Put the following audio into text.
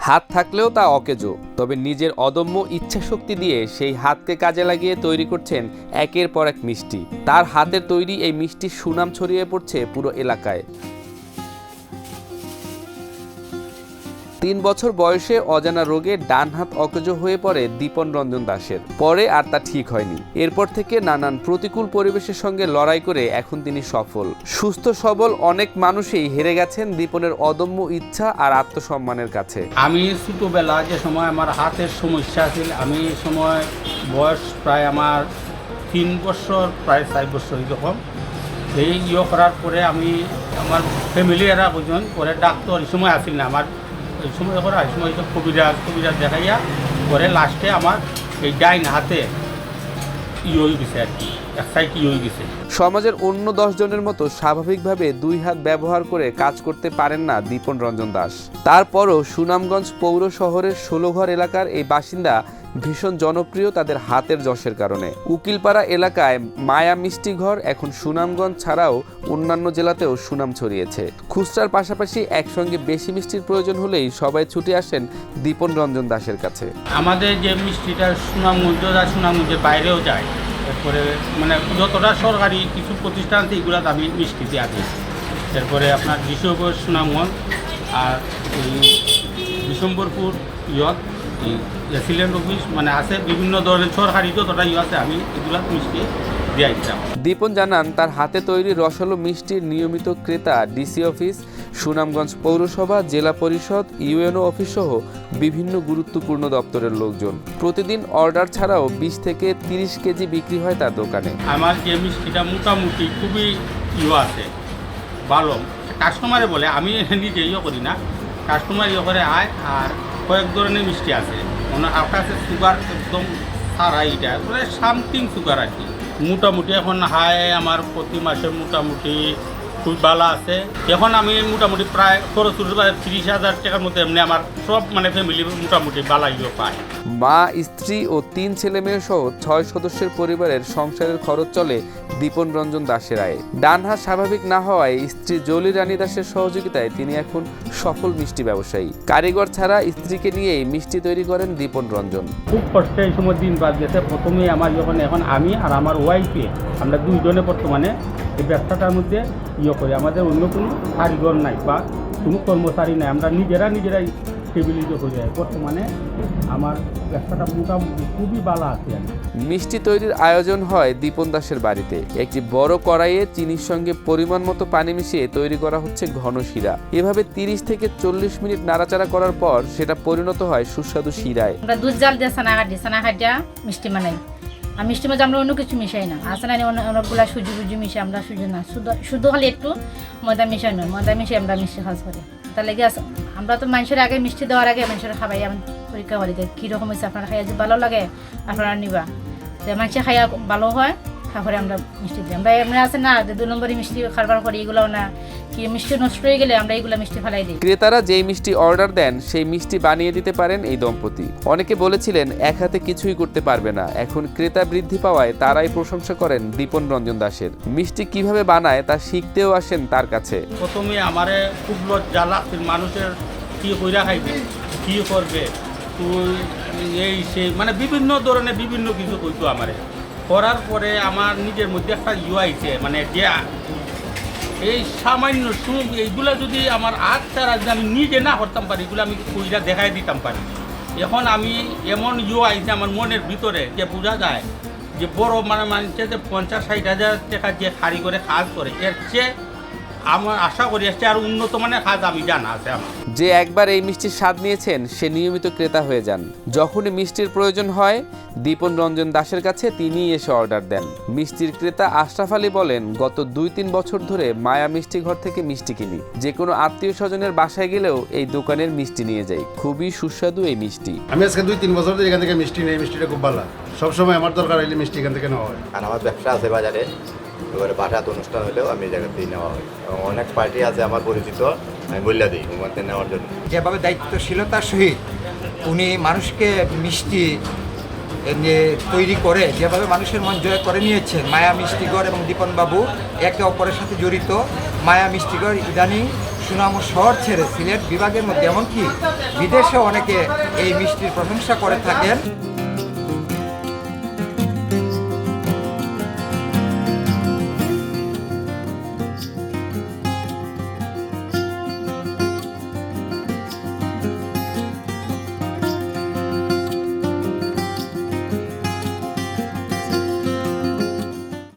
হাত থাকলেও তা অকেজো, তবে নিজের অদম্য ইচ্ছাশক্তি দিয়ে সেই হাতকে কাজে লাগিয়ে তৈরি করছেন একের পর এক মিষ্টি। তার হাতের তৈরি এই মিষ্টির সুনাম ছড়িয়ে পড়ছে পুরো এলাকায়। 3 বছর বয়সে অজানা রোগে ডান হাত অকেজো হয়ে পড়ে দীপন রঞ্জন দাসের। পরে আর তা ঠিক হয়নি। এরপর থেকে নানান প্রতিকূল পরিবেশের সঙ্গে লড়াই করে এখন তিনি সফল। সুস্থ সবল অনেক মানুষই হেরে গেছেন দীপনের অদম্য ইচ্ছা আর আত্মসম্মানের কাছে। আমি ছোটোবেলা যে সময় আমার হাতের সমস্যা ছিল, আমি সময় বয়স প্রায় আমার 3 বছর প্রায় 4 বছর এরকম। এই করার পরে আমি আমার ফ্যামিলি এরা বুঝুন পরে ডাক্তার এই সময় আসিল না, আমার এই সময় করা এই সময় কবিরাজ দেখাইয়া পরে লাস্টে আমার এই ডাইন হাতে হয়ে গেছে আর কি, এক সাইড হয়ে গেছে। সমাজের অন্য 10 জনের মতো স্বাভাবিকভাবে 2 হাত ব্যবহার করে কাজ করতে পারেন না দীপন রঞ্জন দাস। তারপরও সুনামগঞ্জ পৌর শহরের 16 ঘর এলাকার এই বাসিন্দা ভীষণ জনপ্রিয় তাদের হাতের যশের কারণে। উকিলপাড়া এলাকায় মায়া মিষ্টি ঘর এখন সুনামগঞ্জ ছাড়াও অন্যান্য জেলাতেও সুনাম ছড়িয়েছে। খুচরার পাশাপাশি একসঙ্গে বেশি মিষ্টির প্রয়োজন হলেই সবাই ছুটে আসেন দীপন রঞ্জন দাসের কাছে। আমাদের যে মিষ্টিটা সুনামগঞ্জের বাইরেও যায়, এরপরে মানে যতটা সরকারি কিছু প্রতিষ্ঠান আছে এগুলো আমি মিষ্টি দিয়ে আছি। এরপরে আপনার বিশ্বপুর সুনামগঞ্জ আর বিশম্বরপুর সিলেন্ট অফিস মানে আছে বিভিন্ন ধরনের সরকারি যতটা আছে আমি এগুলো মিষ্টি দিয়ে আসতাম। দীপন জানান তার হাতে তৈরি রসালো মিষ্টির নিয়মিত ক্রেতা ডিসি অফিস, সুনামগঞ্জ পৌরসভা, জেলা পরিষদ, ইউএনও অফিস সহ বিভিন্ন গুরুত্বপূর্ণ দপ্তরের লোকজন। প্রতিদিন অর্ডার ছাড়াও 20 থেকে 30 কেজি বিক্রি হয় তার দোকানে। আমার যে মিষ্টিটা মোটামুটি খুবই আছে ভালো, কাস্টমারে বলে, আমি নিজে করি না, কাস্টমার করে আয়। আর কয়েক ধরনের মিষ্টি আছে, আপনার কাছে সুগার একদম সারা এইটা মানে সামথিং সুগার আর কি। মোটামুটি এখন হাই আমার প্রতি মাসে মোটামুটি খুব ভালো আছে। এখন আমি মোটামুটি প্রায় 30,000 টাকার মধ্যে এমনি আমার সব মানে ফ্যামিলি মোটামুটি ভালো পায়। মা, স্ত্রী ও 3 ছেলে মেয়ে সহ 6 সদস্যের পরিবারের সংসারের খরচ চলে দীপন রঞ্জন দাসের আয়ে। ডান হাত স্বাভাবিক না হওয়ায় স্ত্রী জলি রানী দাসের সহযোগিতায় তিনি এখন সফল মিষ্টি ব্যবসায়ী। কারিগর ছাড়া স্ত্রীকে নিয়েই মিষ্টি তৈরি করেন দীপন রঞ্জন। খুব কষ্টে এই সময় দিন বাদ গেছে। প্রথমে আমার এখন আমি আর আমার ওয়াইফে আমরা 2 জনে বর্তমানে এই ব্যবসাটার মধ্যে করি। আমাদের অন্য কোনো কারিগর নাই বা কোনো কর্মচারী নাই, আমরা নিজেরাই স্টেবিলিটি হয়ে যায়। বর্তমানে আমার ব্যবসাটা মোটামুটি খুবই ভালো আছে। মিষ্টি তৈরির আয়োজন হয় দীপন দাসের বাড়িতে। একটি বড় কড়াইয়ে চিনির সঙ্গে পরিমাণ মতো পানি মিশিয়ে তৈরি করা হচ্ছে ঘন শিরা। এভাবে 30 থেকে 40 মিনিট নাড়াচাড়া করার পর সেটা পরিণত হয় সুস্বাদু শিরায়। আমরা দুধ জাল দিয়ে ছানা কাটিয়া মিষ্টি বানাই। আর মিষ্টির মধ্যে আমরা অন্য কিছু মিশাই না, আসে না অনেকগুলা সুজি মিশাই, আমরা সুজি না, শুধু খালি একটু ময়দা মিশাই নয়, ময়দা মিশিয়ে আমরা মিষ্টি খাওয়া করি। তার লেগে আমরা তো মানুষের আগে মিষ্টি দেওয়ার আগে মানুষের খাবাই আমি পরীক্ষা করি যে কীরকম হয়েছে, আপনারা খাইয়া যদি ভালো লাগে আপনারা নিবা, যে মানুষের খাইয়া ভালো হয় তারপরে আমরা মিষ্টি দিই। আমরা এমনি আছে না যে 2 নম্বরই মিষ্টি খাবার করি, এগুলোও না কি মিষ্টি নষ্ট হয়ে গেলে আমরা এগুলো মিষ্টি ফেলাই দিই। ক্রেতারা যেই মিষ্টি অর্ডার দেন সেই মিষ্টি বানিয়ে দিতে পারেন এই দম্পতি। অনেকে বলেছিলেন এক হাতে কিছুই করতে পারবে না, এখন ক্রেতা বৃদ্ধি পাওয়ায় তারাই প্রশংসা করেন দীপন রঞ্জন দাসের। মিষ্টি কিভাবে বানায় তা শিখতেও আসেন তার কাছে। প্রথমে আমারে খুব লজ্জা লাগছে, মানুষের কী কইরা খাইবে, কী করবে, তুই এই সেই মানে বিভিন্ন ধরনের বিভিন্ন কিছু কইতো আমারে। করার পরে আমার নিজের মধ্যে একটা আইছে, মানে যে এই সামান্য এইগুলা যদি আমার ছাড়া যদি আমি নিজে না করতাম পারি, এগুলো আমি কইরা দেখাই দিতাম পারি। এখন আমি এমন আইছে আমার মনের ভিতরে যে বোঝা যায় যে বড় মানে মানুষে যে 50-60 হাজার টাকা যে খাড়ি করে কাজ করে, এর চেয়ে আমার আশা করি আসছে আর উন্নত মানের কাজ আমি জানা আছে আমার। যে একবার এই মিষ্টির স্বাদ নিয়েছেন সে নিয়মিত ক্রেতা হয়ে যান। যখনই মিষ্টির প্রয়োজন হয় দীপন রঞ্জন দাসের কাছে তিনিই এসে অর্ডার দেন। মিষ্টির ক্রেতা আশরাফ আলী বলেন, গত 2-3 বছর ধরে মায়া মিষ্টি ঘর থেকে মিষ্টি কিনি। যে কোনো আত্মীয় স্বজনের বাসায় গেলেও এই দোকানের মিষ্টি নিয়ে যাই। খুবই সুস্বাদু এই মিষ্টি। আমি আজকে 2-3 বছর ধরে এখান থেকে মিষ্টি নেই, মিষ্টিটা খুব ভালো। সবসময় আমার দরকার হইলে মিষ্টি এখান থেকে নেওয়া হয়। আর আমার ব্যবসা আছে বাজারে, এবারে বাসাত অনুষ্ঠান হলেও আমি এই জায়গাতেই নেওয়া হয়। এবং অনেক পার্টি আছে আমার পরিচিত, আমি বললে দিই ওখানে নেওয়ার জন্য। যেভাবে দায়িত্বশীলতার সহিত উনি মানুষকে মিষ্টি তৈরি করে, যেভাবে মানুষের মন জয় করে নিয়েছেন, মায়া মিষ্টিঘর এবং দীপন বাবু একে অপরের সাথে জড়িত। মায়া মিষ্টিঘর ইদানিং সুনাম ও শহর ছেড়ে সিলেট বিভাগের মধ্যে এমনকি বিদেশে অনেকে এই মিষ্টির প্রশংসা করে থাকেন।